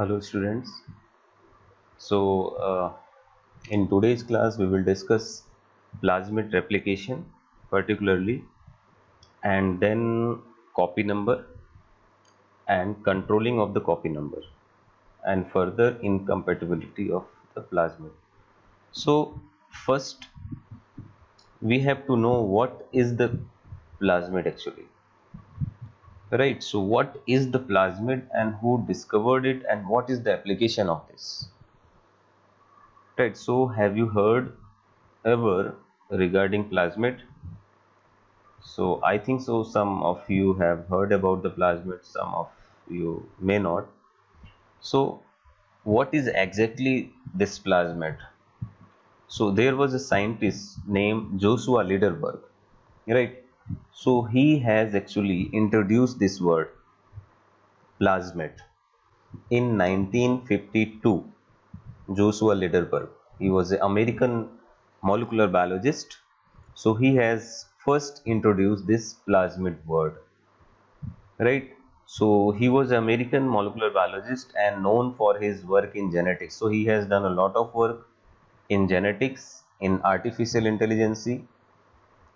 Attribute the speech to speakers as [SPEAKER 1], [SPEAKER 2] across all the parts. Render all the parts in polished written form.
[SPEAKER 1] Hello students. In today's class we will discuss plasmid replication particularly, and then copy number and controlling of the copy number, and further incompatibility of the plasmid. So first we have to know what is the plasmid actually, right? So what is the plasmid and who discovered it and what is the application of this? Right, so have you heard ever regarding plasmid? So I think so some of you have heard about the plasmid, some of you may not. So what is exactly this plasmid? So there was a scientist named Joshua Lederberg, right? So he has actually introduced this word plasmid in 1952. Joshua Lederberg. He was an American molecular biologist. So he has first introduced this plasmid word, right? So he was an American molecular biologist and known for his work in genetics. So he has done a lot of work in genetics, in artificial intelligence,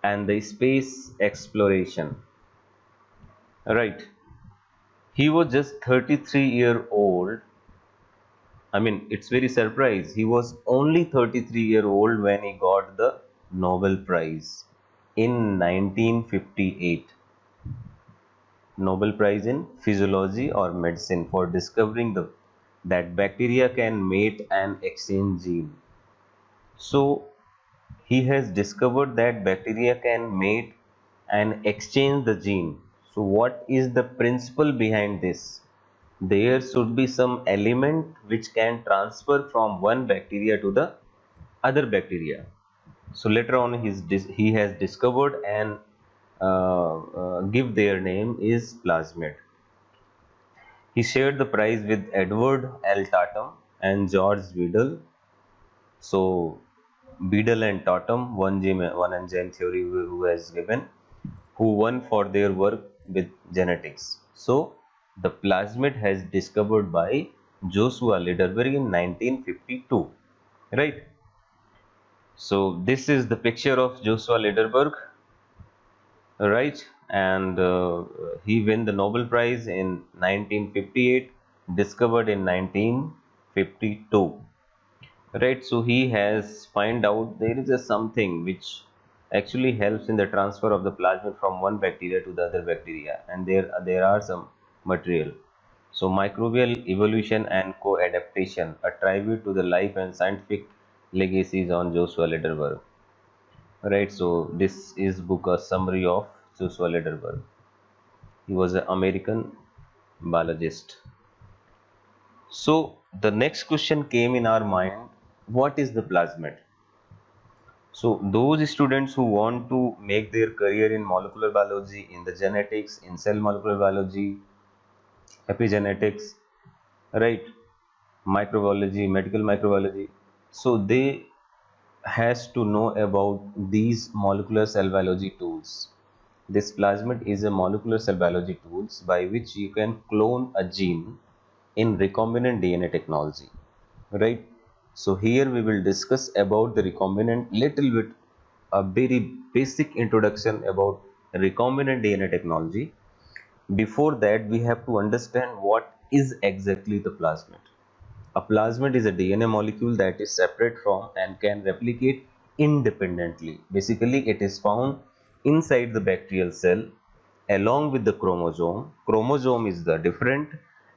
[SPEAKER 1] and the space exploration, right? He was just 33-year-old. I mean, it's very surprise. He was only 33-year-old when he got the Nobel Prize in 1958. Nobel Prize in Physiology or Medicine for discovering that bacteria can mate and exchange gene. So he has discovered that bacteria can mate and exchange the gene. So what is the principle behind this? There should be some element which can transfer from one bacteria to the other bacteria. So later on he has discovered and give their name is plasmid. He shared the prize with Edward L. Tatum and George Beadle. So Beadle and Tatum, one enzyme theory who has given, who won for their work with genetics. So the plasmid has discovered by Joshua Lederberg in 1952, right? So this is the picture of Joshua Lederberg, right? And he won the Nobel Prize in 1958, discovered in 1952, right? So he has find out there is a something which actually helps in the transfer of the plasmid from one bacteria to the other bacteria, and there are some material. So microbial evolution and co-adaptation, a tribute to the life and scientific legacies on Joshua Lederberg, right? So this is book a summary of Joshua Lederberg. He was an American biologist. So the next question came in our mind, what is the plasmid? So those students who want to make their career in molecular biology, in the genetics, in cell molecular biology, epigenetics, right, microbiology, medical microbiology, so they has to know about these molecular cell biology tools. This plasmid is a molecular cell biology tools by which you can clone a gene in recombinant DNA technology, right? So here we will discuss about the recombinant little bit, a very basic introduction about recombinant DNA technology. Before that, we have to understand what is exactly the plasmid. A plasmid is a DNA molecule that is separate from and can replicate independently. Basically, it is found inside the bacterial cell along with the chromosome. Chromosome is the different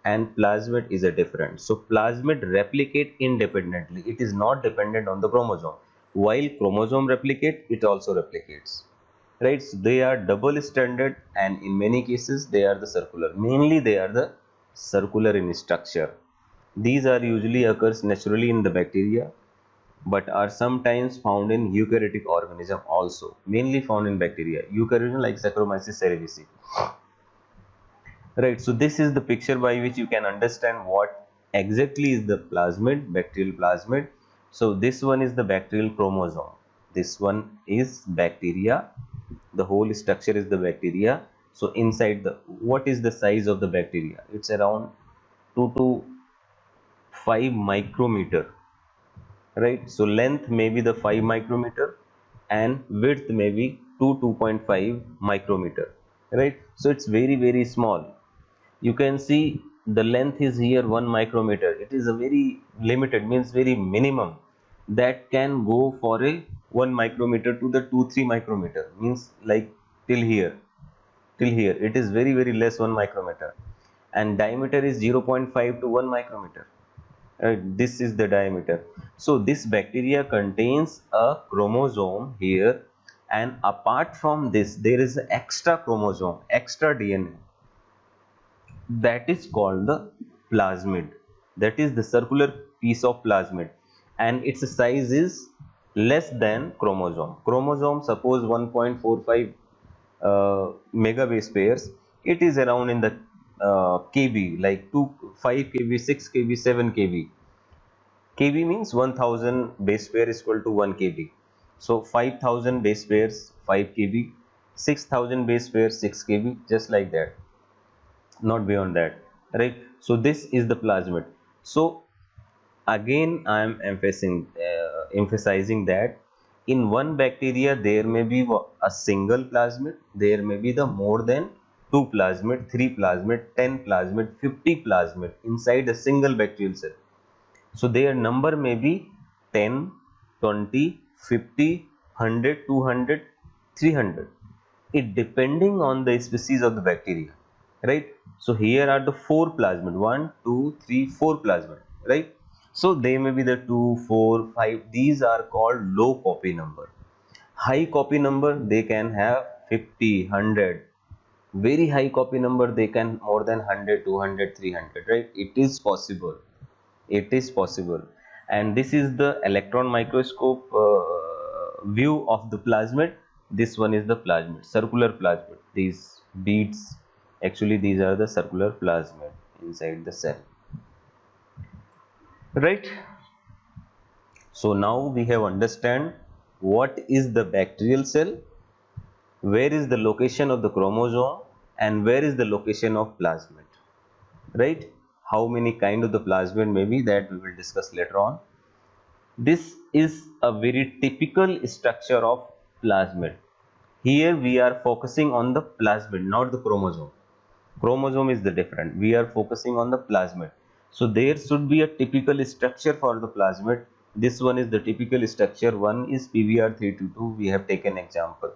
[SPEAKER 1] and plasmid is a different. So plasmid replicate independently. It is not dependent on the chromosome. While chromosome replicate, it also replicates. Right? So they are double stranded and in many cases they are the circular. Mainly they are the circular in structure. These are usually occurs naturally in the bacteria, but are sometimes found in eukaryotic organism also, mainly found in bacteria, eukaryotic like Saccharomyces cerevisiae. Right, so this is the picture by which you can understand what exactly is the plasmid, bacterial plasmid. So this one is the bacterial chromosome. This one is bacteria. The whole structure is the bacteria. So inside the, what is the size of the bacteria? It's around 2 to 5 micrometer, right? So length may be the 5 micrometer and width may be 2.5 micrometer, right? So it's very small. You can see the length is here 1 micrometer. It is a very limited, means very minimum, that can go for a 1 micrometer to the 2-3 micrometer, means like till here, it is very less 1 micrometer, and diameter is 0.5 to 1 micrometer. This is the diameter. So this bacteria contains a chromosome here, and apart from this there is an extra chromosome, extra DNA, that is called the plasmid. That is the circular piece of plasmid, and its size is less than chromosome. Chromosome, suppose 1.45 megabase pairs, it is around in the kb, like 5 kb, 6 kb, 7 kb. kb means 1000 base pair is equal to 1 kb. So 5000 base pairs 5 kb, 6000 base pairs 6 kb, just like that, not beyond that, right? So this is the plasmid. So again I am emphasizing that in one bacteria there may be a single plasmid, there may be the more than 2 plasmid, 3 plasmid, 10 plasmid, 50 plasmid inside a single bacterial cell. So their number may be 10, 20, 50, 100, 200, 300, it depending on the species of the bacteria, right? So here are the 4 plasmid, 1, 2, 3, 4 plasmid, right? So they may be the 2, 4, 5, these are called low copy number. High copy number, they can have 50, 100. Very high copy number, they can more than 100, 200, 300, right? It is possible, it is possible. And this is the electron microscope view of the plasmid. This one is the plasmid, circular plasmid. These beads, actually these are the circular plasmid inside the cell, right? So now we have understand what is the bacterial cell, where is the location of the chromosome, and where is the location of plasmid, right? How many kind of the plasmid may be, that we will discuss later on. This is a very typical structure of plasmid. Here we are focusing on the plasmid, not the chromosome. Chromosome is the different. We are focusing on the plasmid. So there should be a typical structure for the plasmid. This one is the typical structure. One is PBr322. We have taken example.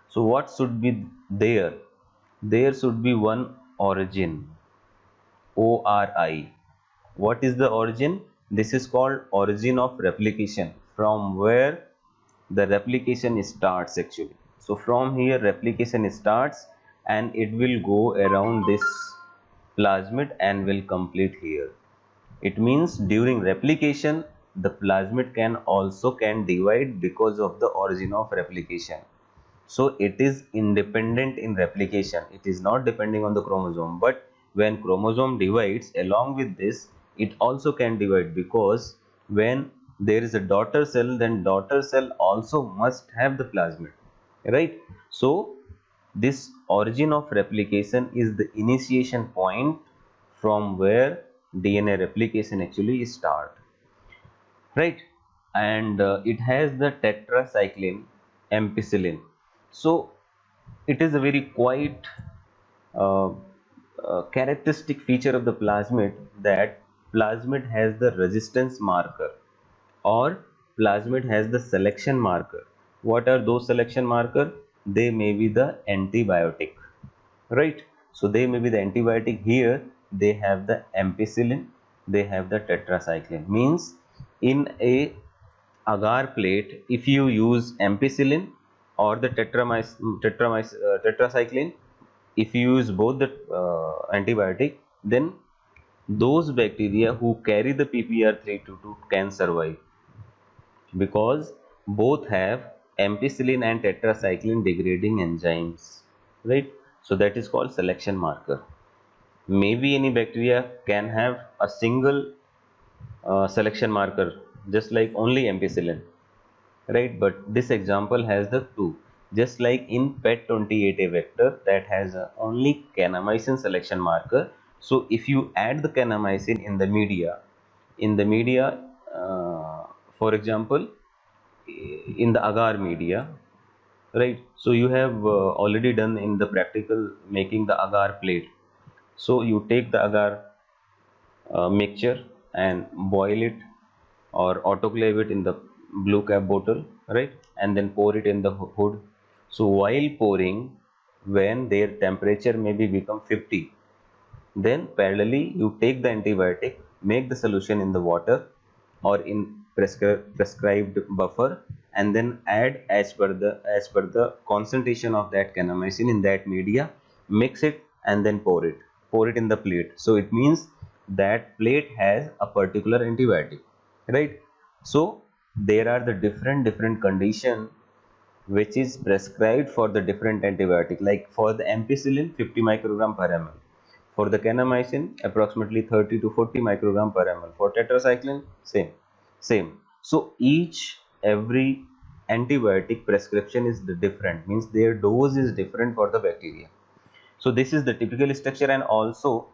[SPEAKER 1] So what should be there? There should be one origin. ORI. What is the origin? This is called origin of replication, from where the replication starts actually. So from here replication starts and it will go around this plasmid and will complete here. It means during replication the plasmid can divide because of the origin of replication. So it is independent in replication, it is not depending on the chromosome. But when chromosome divides, along with this it also can divide, because when there is a daughter cell, then daughter cell also must have the plasmid, right? So this origin of replication is the initiation point from where DNA replication actually start, right? And it has the tetracycline ampicillin. So it is a very quite uh, characteristic feature of the plasmid, that plasmid has the resistance marker, or plasmid has the selection marker. What are those selection marker? They may be the antibiotic, right? So they may be the antibiotic. Here they have the ampicillin, they have the tetracycline. Means in a agar plate, if you use ampicillin or the tetracycline, if you use both the antibiotic, then those bacteria who carry the PPR322 can survive, because both have ampicillin and tetracycline degrading enzymes, right? So that is called selection marker. Maybe any bacteria can have a single selection marker, just like only ampicillin, right? But this example has the two, just like in PET28A vector that has only kanamycin selection marker. So if you add the kanamycin in the media, in the media, for example, in the agar media, right? So you have already done in the practical making the agar plate. So you take the agar mixture and boil it or autoclave it in the blue cap bottle, right? And then pour it in the hood. So while pouring, when their temperature maybe become 50, then parallelly you take the antibiotic, make the solution in the water or in prescribed buffer, and then add as per the concentration of that kanamycin in that media, mix it and then pour it in the plate. So it means that plate has a particular antibiotic, right? So there are the different condition which is prescribed for the different antibiotic. Like for the ampicillin 50 microgram per ml, for the kanamycin approximately 30 to 40 microgram per ml, for tetracycline same. So each every antibiotic prescription is the different, means their dose is different for the bacteria. So this is the typical structure, and also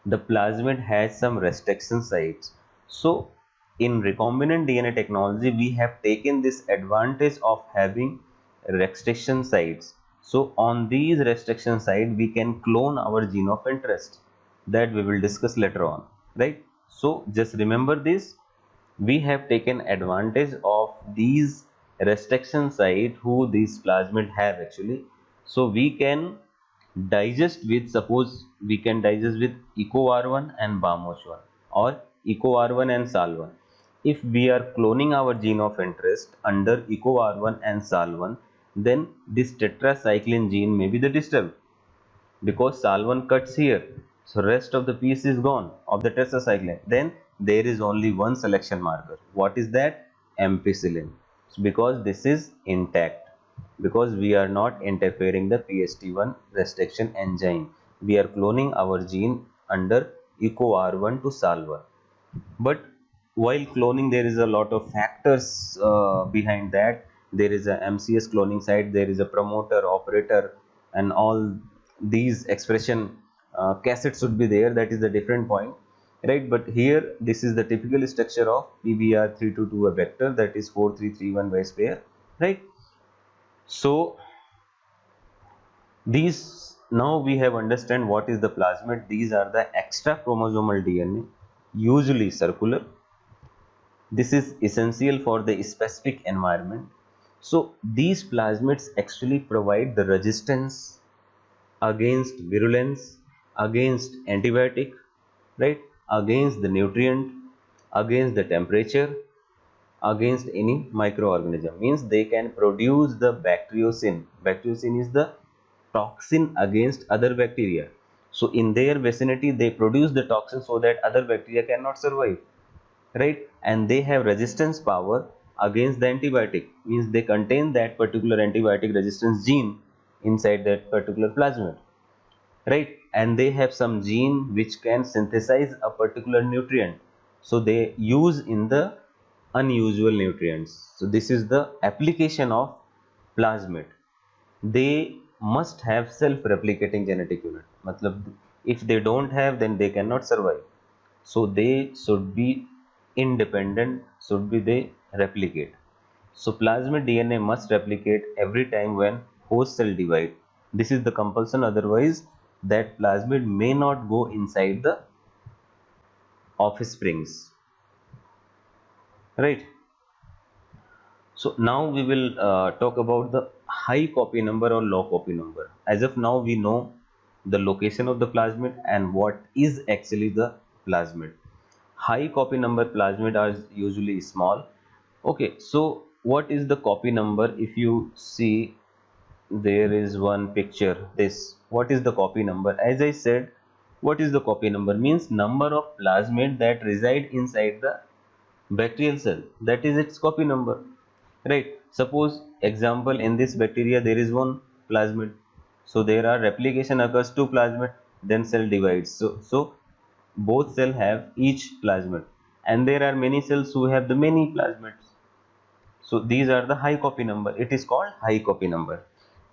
[SPEAKER 1] the plasmid has some restriction sites. So in recombinant DNA technology, we have taken this advantage of having restriction sites. So on these restriction sites, we can clone our gene of interest, that we will discuss later on, right? So just remember this, we have taken advantage of these restriction site who these plasmid have actually. So we can digest with, suppose we can digest with EcoR1 and BAMOS1 or EcoR1 and SAL1. If we are cloning our gene of interest under EcoR1 and SAL1, then this tetracycline gene may be the disturbed, because SAL1 cuts here, so rest of the piece is gone of the tetracycline. Then there is only one selection marker. What is that? Ampicillin. So because this is intact, because we are not interfering the PST1 restriction enzyme, we are cloning our gene under EcoR1 to SAL1. But while cloning, there is a lot of factors behind that. There is a MCS cloning site, there is a promoter, operator, and all these expression cassettes should be there. That is the different point, right? But here this is the typical structure of PBR322, a vector, that is 4331 base pair, right? So these, now we have understand what is the plasmid. These are the extra chromosomal DNA, usually circular. This is essential for the specific environment. So these plasmids actually provide the resistance against virulence, against antibiotic, right? Against the nutrient, against the temperature, against any microorganism. Means they can produce the bacteriocin. Bacteriocin is the toxin against other bacteria. So in their vicinity they produce the toxin so that other bacteria cannot survive, right? And they have resistance power against the antibiotic, means they contain that particular antibiotic resistance gene inside that particular plasmid, right? And they have some gene which can synthesize a particular nutrient, so they use in the unusual nutrients. So this is the application of plasmid. They must have self-replicating genetic unit, matlab if they don't have, then they cannot survive. So they should be independent, should be they replicate. So plasmid DNA must replicate every time when host cell divide. This is the compulsion, otherwise that plasmid may not go inside the offsprings, right? So now we will talk about the high copy number or low copy number. As of now, we know the location of the plasmid and what is actually the plasmid. High copy number plasmid are usually small. Okay, so what is the copy number? If you see, there is one picture, this, what is the copy number? As I said, what is the copy number? Means number of plasmid that reside inside the bacterial cell, that is its copy number, right? Suppose example, in this bacteria there is one plasmid, so there are replication occurs two plasmid, then cell divides. So both cell have each plasmid, and there are many cells who have the many plasmids. So these are the high copy number, it is called high copy number.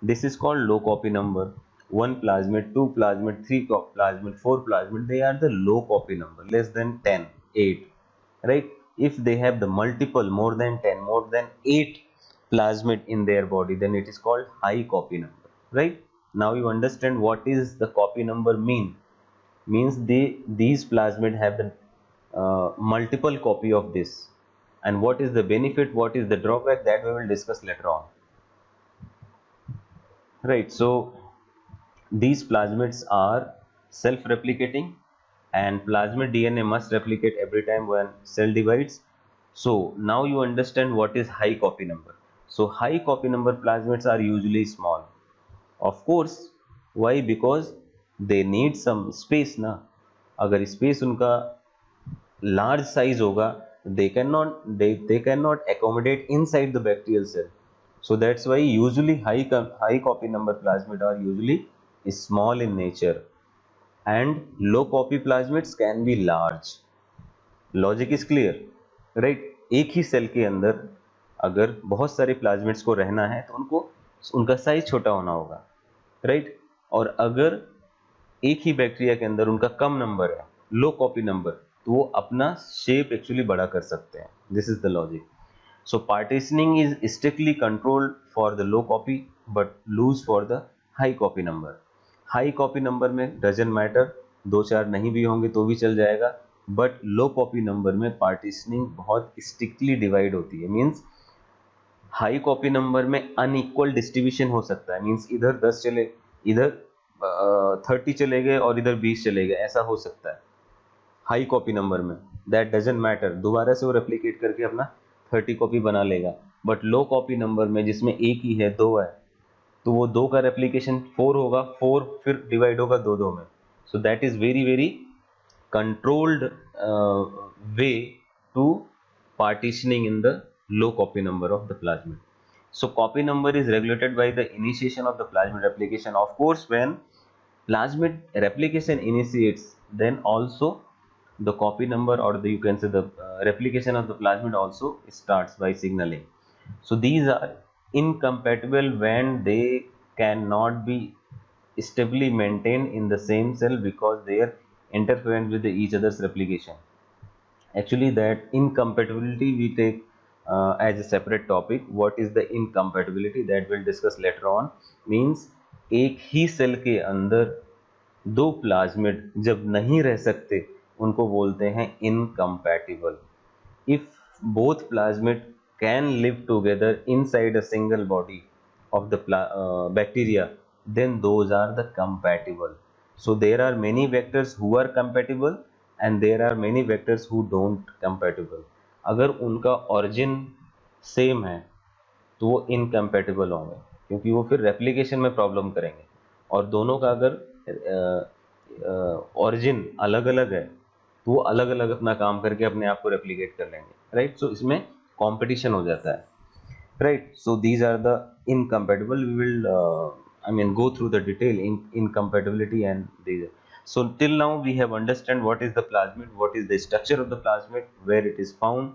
[SPEAKER 1] This is called low copy number. One plasmid, two plasmid, three plasmid, four plasmid, they are the low copy number, less than 10. 8, right? If they have the multiple more than 10, more than 8 plasmid in their body, then it is called high copy number, right? Now you understand what is the copy number means these plasmid have the multiple copy of this, and what is the benefit, what is the drawback, that we will discuss later on, right? So these plasmids are self-replicating, and plasmid DNA must replicate every time when cell divides. So now you understand what is high copy number. So high copy number plasmids are usually small. Of course, why? Because they need some space ना. अगर space उनका large size होगा, they cannot accommodate inside the bacterial cell. So that's why usually high copy number plasmid are usually small in nature, and low copy plasmids can be large. Logic is clear, right? एक ही cell के अंदर अगर बहुत सारे plasmids को रहना है तो उनको उनका साइज छोटा होना होगा, राइट? और अगर एक ही बैक्टीरिया के अंदर उनका कम नंबर है, लो कॉपी नंबर, तो वो अपना शेप एक्चुअली बड़ा कर सकते हैं. This is the logic. So partitioning is strictly controlled for the low copy but loose for the high copy number. High copy number में doesn't matter, दो चार नहीं भी होंगे तो भी चल जाएगा, but low copy number में partitioning बहुत strictly divide होती है. Means हाई कॉपी नंबर में अनइक्वल डिस्ट्रीब्यूशन हो सकता है. मीन्स इधर 10 चले, इधर 30 चले गए और इधर 20 चले गए, ऐसा हो सकता है हाई कॉपी नंबर में. दैट डजेंट मैटर, दोबारा से वो रेप्लिकेट करके अपना 30 कॉपी बना लेगा. बट लो कॉपी नंबर में जिसमें एक ही है, दो है, तो वो दो का रेप्लिकेशन 4 होगा, 4 फिर डिवाइड होगा दो दो में. So that is very very controlled way to partitioning in the low copy number of the plasmid. So copy number is regulated by the initiation of the plasmid replication. Of course, when plasmid replication initiates, then also the copy number, or you can say the replication of the plasmid also starts by signaling. So these are incompatible when they cannot be stably maintained in the same cell because they are interference with each other's replication. Actually, that incompatibility we take as a separate topic. What is the incompatibility, that we'll discuss later on. Means एक ही cell के अंदर दो plasmid जब नहीं रह सकते उनको बोलते हैं incompatible. If both plasmid can live together inside a single body of the bacteria, then those are the compatible. So there are many vectors who are compatible and there are many vectors who don't compatible. अगर उनका origin same है तो वो incompatible होंगे, क्योंकि वो फिर replication में प्रॉब्लम करेंगे. और दोनों का अगर origin अलग अलग है तो वो अलग अलग अपना काम करके अपने आप को रेप्लिकेट कर लेंगे, राइट? सो इसमें कंपटीशन हो जाता है, right? So these are the incompatible. We will go through the detail in incompatibility and these. So till now we have understand what is the plasmid, what is the structure of the plasmid, where it is found,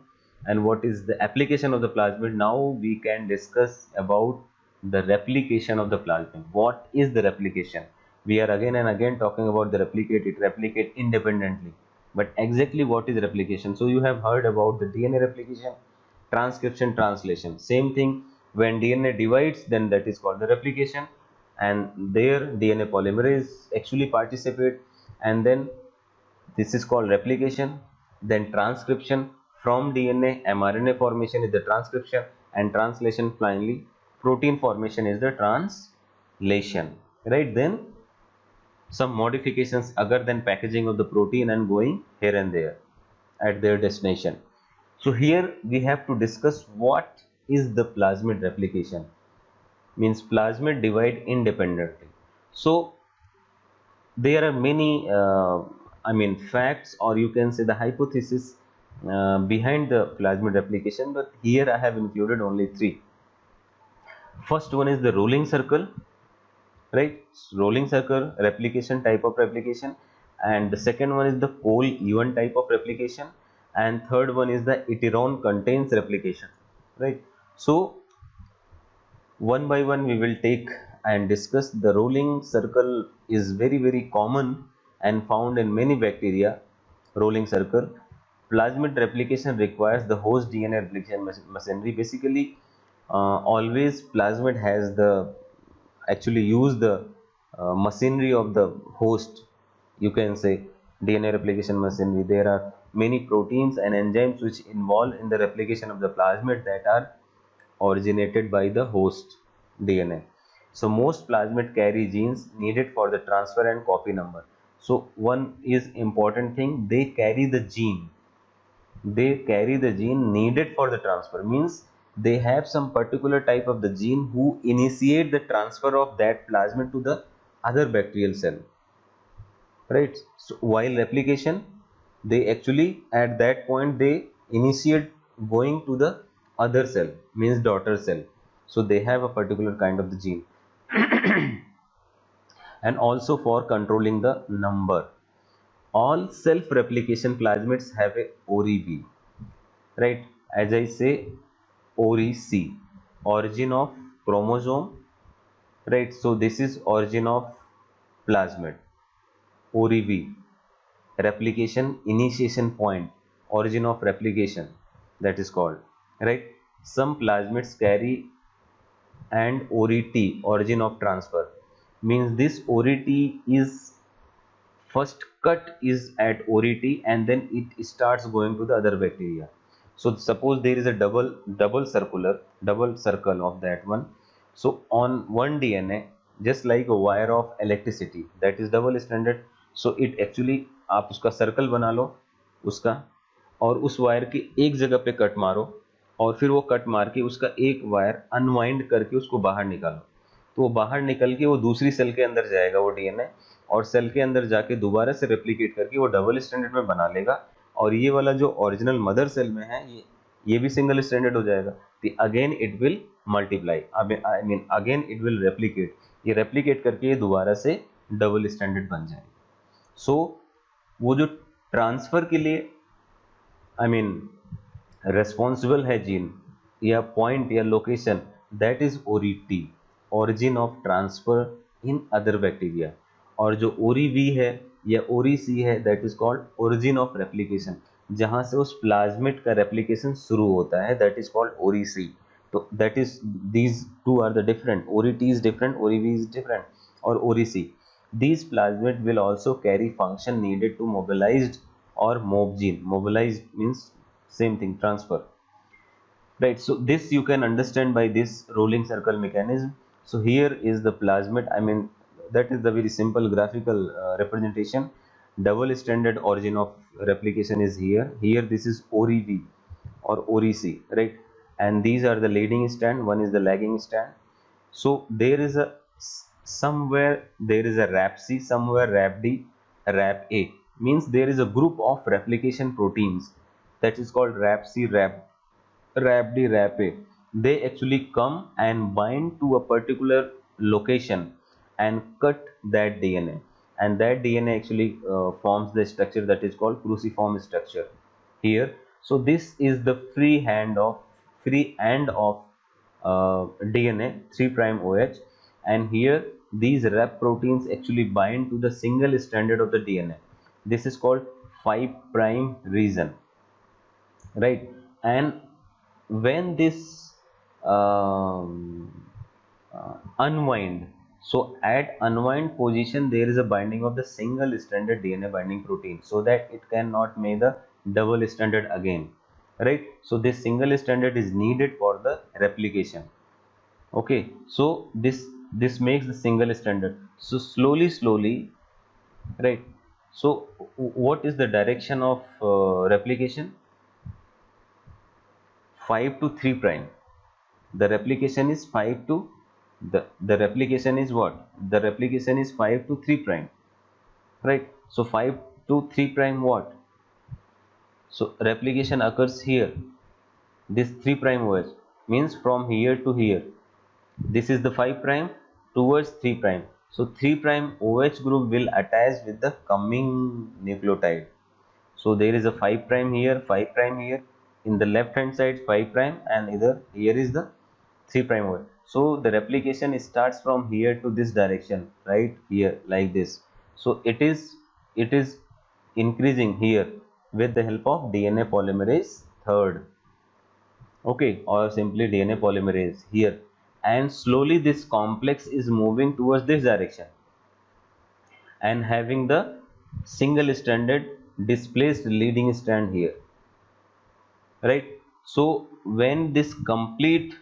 [SPEAKER 1] and what is the application of the plasmid. Now we can discuss about the replication of the plasmid. What is the replication? We are again and again talking about the replicate. It replicate independently, but exactly what is replication? So you have heard about the DNA replication, transcription, translation. Same thing, when DNA divides, then that is called the replication, and there DNA polymerase actually participate, and then this is called replication. Then transcription, from DNA mRNA formation is the transcription, and translation, finally protein formation is the translation, right? Then some modifications other than packaging of the protein and going here and there at their destination. So here we have to discuss what is the plasmid replication. Means plasmid divide independently. So there are many facts, or you can say the hypothesis behind the plasmid replication, but here I have included only three. First one is the rolling circle, right? Rolling circle replication, type of replication. And the second one is the pole even type of replication, and third one is the iteron contains replication, right? So one by one we will take and discuss. The rolling circle is very very common and found in many bacteria. Rolling circle, plasmid replication requires the host DNA replication machinery. Basically, always plasmid has the actually use the machinery of the host, you can say DNA replication machinery. There are many proteins and enzymes which involve in the replication of the plasmid that are originated by the host DNA. So most plasmid carry genes needed for the transfer and copy number. So one is important thing, they carry the gene, they carry the gene needed for the transfer, means they have some particular type of the gene who initiate the transfer of that plasmid to the other bacterial cell, right? So while replication, they actually at that point they initiate going to the other cell, means daughter cell. So they have a particular kind of the gene. And also for controlling the number, all self replication plasmids have a ORI-V, right? As I say, ORI-C, origin of chromosome, right? So this is origin of plasmid. ORI-V, replication initiation point, origin of replication, that is called, right? Some plasmids carry and ORI-T, origin of transfer, means this ORI-T is first cut is at ORI-T and then it starts going to the other bacteria. So suppose there is a double circle of that one. So on one DNA, just like a wire of electricity, that is double stranded. So it actually आप उसका circle बना लो उसका, और उस wire की एक जगह पे कट मारो, और फिर वो कट मार के उसका एक वायर अनवाइंड करके उसको बाहर निकालो, तो वो बाहर निकल के वो दूसरी सेल के अंदर जाएगा वो डीएनए, और सेल के अंदर जाके दोबारा से रेप्लिकेट करके वो डबल स्टैंडर्ड में बना लेगा, और ये वाला जो ओरिजिनल मदर सेल में है ये भी सिंगल स्टैंडर्ड हो जाएगा, तो again it will multiply, I mean again it will replicate, ये रेप्लिकेट करके ये दोबारा से डबल स्टैंडर्ड बन जाएगा. सो वो जो ट्रांसफर के लिए आई मीन रेस्पॉन्सिबल है जीन या पॉइंट या location, that is ORI-T, origin of transfer in other bacteria. और जो ORI-V है या ORI-C है, that is called origin of replication, जहां से उस प्लाज्मिड का रेप्लिकेशन शुरू होता है, दैट इज कॉल्ड ORI-C. तो that is these two are the different, ORI-T is different, ORI-V is different, और ORI-C. These plasmid will also carry function needed to mobilized or move gene. Mobilized means same thing, transfer, right? So this you can understand by this rolling circle mechanism. So here is the plasmid, I mean that is the very simple graphical representation. Double stranded origin of replication is here, this is ORI-V or ORI-C, right? And these are the leading strand, one is the lagging strand. So there is a somewhere there is a RAP-C, somewhere RAP-D, RAP-A, means there is a group of replication proteins that is called RAP-C, RAP-D, RAP-A. They actually come and bind to a particular location and cut that DNA, and that DNA actually forms the structure that is called cruciform structure here. So this is the free end of DNA 3' OH, and here these RAP proteins actually bind to the single stranded of the DNA. This is called 5' region, right? And when this unwind, so at unwind position there is a binding of the single stranded DNA binding protein, so that it cannot make the double stranded again, right? So this single stranded is needed for the replication. Okay, so this makes the single stranded. So slowly, right? So what is the direction of replication? 5 to 3'. The replication is 5 to the replication is what? The replication is 5 to 3', right? So 5 to 3' what? So replication occurs here. This 3' OH means from here to here. This is the 5' towards 3'. So 3' OH group will attach with the coming nucleotide. So there is a 5' here, 5' here. In the left hand side 5', and either here is the 3' OH. So the replication starts from here to this direction, right here, like this. So it is increasing here, with the help of DNA polymerase third, okay, or simply DNA polymerase here, and slowly this complex is moving towards this direction and having the single stranded displaced leading strand here, right? So when this complete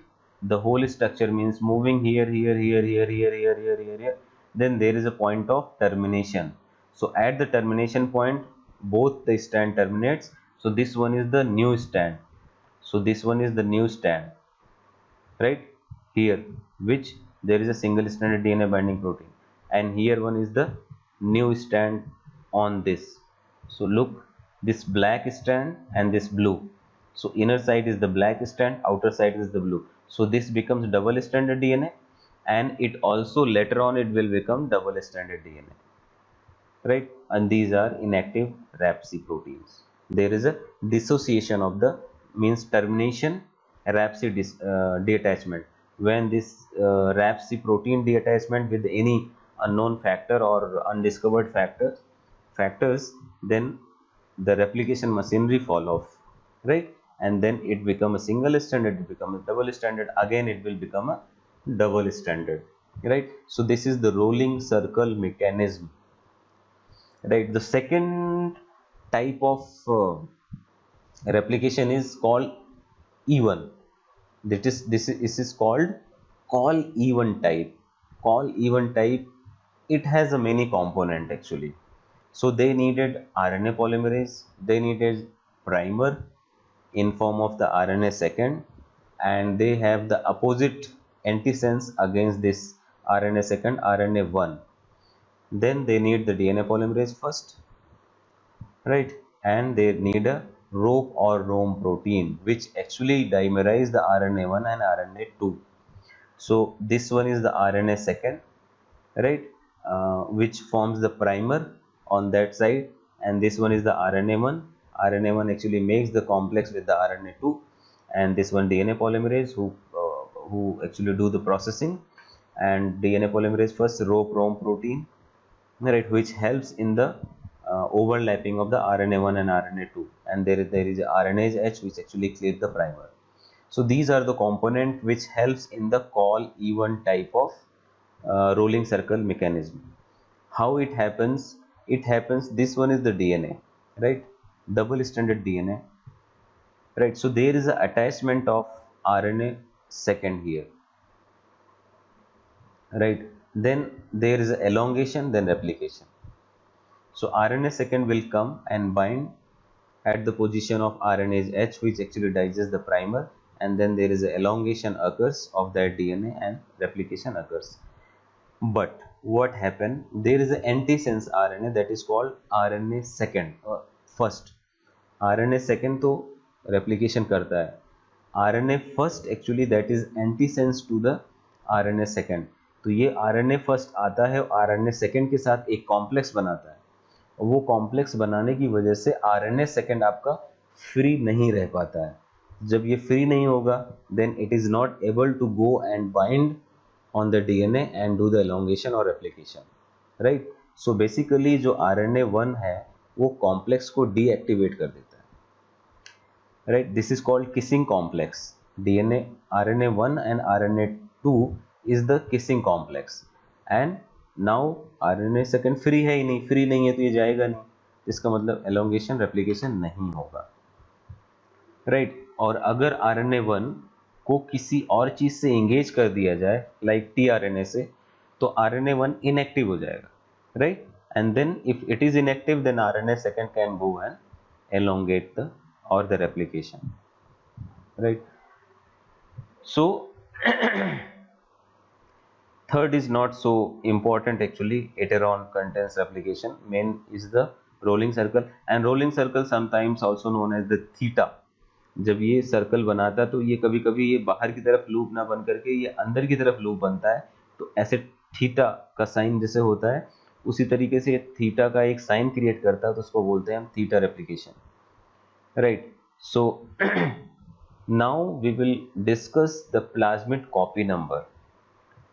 [SPEAKER 1] the whole structure means moving here, then there is a point of termination. So at the termination point both the strand terminates. So this one is the new strand, so this one is the new strand, right here, which there is a single stranded DNA binding protein, and here one is the new strand on this. So look, this black strand and this blue, so inner side is the black strand, outer side is the blue, so this becomes double stranded DNA, and it also later on it will become double stranded DNA, right? And these are inactive RAPC proteins. There is a dissociation of the means termination RAPC detachment. When this RAPC protein detachment with any unknown factor or undiscovered factors, then the replication machinery fall off, right? And then it become a single stranded, it become a double stranded, again it will become a double stranded, right? So this is the rolling circle mechanism, right? The second type of replication is called even. This is called call even type. Call even type, it has a many component actually. So they needed RNA polymerase, they needed primer in form of the RNA second, and they have the opposite antisense against this RNA second, RNA 1. Then they need the DNA polymerase first, right? And they need a rope or Rome protein which actually dimerize the RNA1 and RNA2. So this one is the RNA second, right? Which forms the primer on that side, and this one is the RNA1. RNA1 actually makes the complex with the RNA2, and this one DNA polymerase who actually do the processing, and DNA polymerase first rope Rome protein, right, which helps in the overlapping of the RNA1 and RNA2, and there is a RNase H which actually clears the primer. So these are the component which helps in the call even type of rolling circle mechanism. How it happens? It happens, this one is the DNA, right? Double stranded DNA, right? So there is a attachment of RNA second here, right? Then there is a elongation, then replication. So RNA second will come and bind at the position of RNase H, which actually digests the primer, and then there is an elongation occurs of that DNA and replication occurs. But what happened? There is an antisense RNA that is called RNA second first. RNA second तो replication करता है. RNA first actually that is antisense to the RNA second. तो ये RNA first आता है और RNA second के साथ एक कॉम्प्लेक्स बनाता है. वो कॉम्प्लेक्स बनाने की वजह से RNA सेकेंड आपका फ्री नहीं रह पाता है. जब ये फ्री नहीं होगा then it is not able to go and bind on the DNA and do the elongation और रेप्लिकेशन, राइट? सो बेसिकली जो RNA1 है वो कॉम्प्लेक्स को डीएक्टिवेट कर देता है, right? This is called kissing complex. DNA RNA1 and RNA2 is the kissing complex, and now RNA second free है ही नहीं, फ्री नहीं है तो ये जाएगा नहीं, इसका मतलब एलोंगेशन रेप्लिकेशन नहीं होगा, राइट? और अगर RNA1 को किसी और चीज से एंगेज कर दिया जाए लाइक tRNA से, तो RNA1 इनएक्टिव हो जाएगा, right? And then if it is inactive then RNA second can go and elongate the or the replication, right? So third is not so important actually. Heteron contains replication. Main is the rolling circle, and rolling circle sometimes also known as the theta. जब ये circle बनाता है तो ये कभी कभी ये बाहर की तरफ लूप ना बन करके ये अंदर की तरफ लूप बनता है, तो ऐसे थीटा का साइन जैसे होता है उसी तरीके से थीटा का एक साइन क्रिएट करता है, तो उसको बोलते हैं हम theta replication, right? So now we will discuss the plasmid copy number.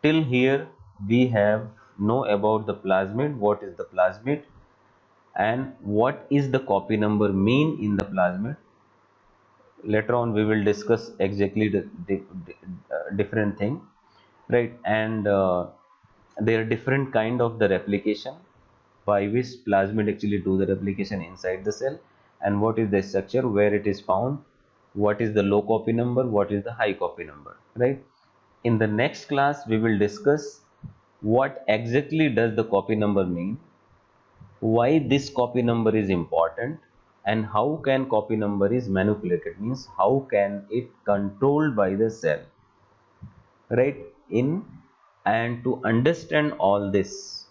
[SPEAKER 1] Till here we have know about the plasmid. What is the plasmid? and what is the copy number mean in the plasmid. Later on we will discuss exactly the different thing, right? And there are different kind of the replication by which plasmid actually do the replication inside the cell, and what is the structure, where it is found, what is the low copy number, what is the high copy number, right? In the next class we will discuss what exactly does the copy number mean, why this copy number is important, and how can copy number is manipulated, means how can it controlled by the cell, right? In And to understand all this,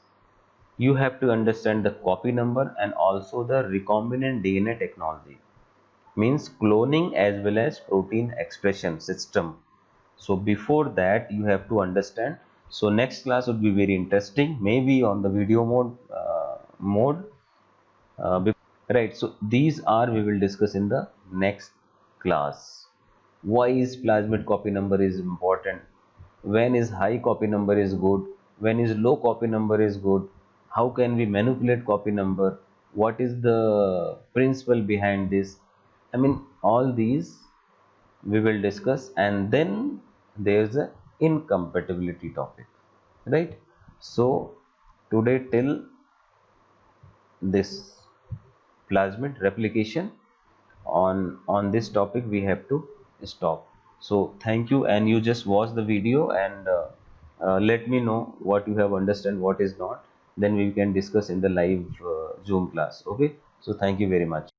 [SPEAKER 1] you have to understand the copy number and also the recombinant DNA technology, means cloning as well as protein expression system. So before that you have to understand. So next class would be very interesting, maybe on the video mode. Right, so these are we will discuss in the next class. Why is plasmid copy number is important, when is high copy number is good, when is low copy number is good, how can we manipulate copy number, what is the principle behind this. I mean, all these we will discuss. And then there's a incompatibility topic, right? So today till this plasmid replication, on this topic we have to stop. So thank you, and you just watch the video and let me know what you have understand, what is not, then we can discuss in the live Zoom class. Okay, so thank you very much.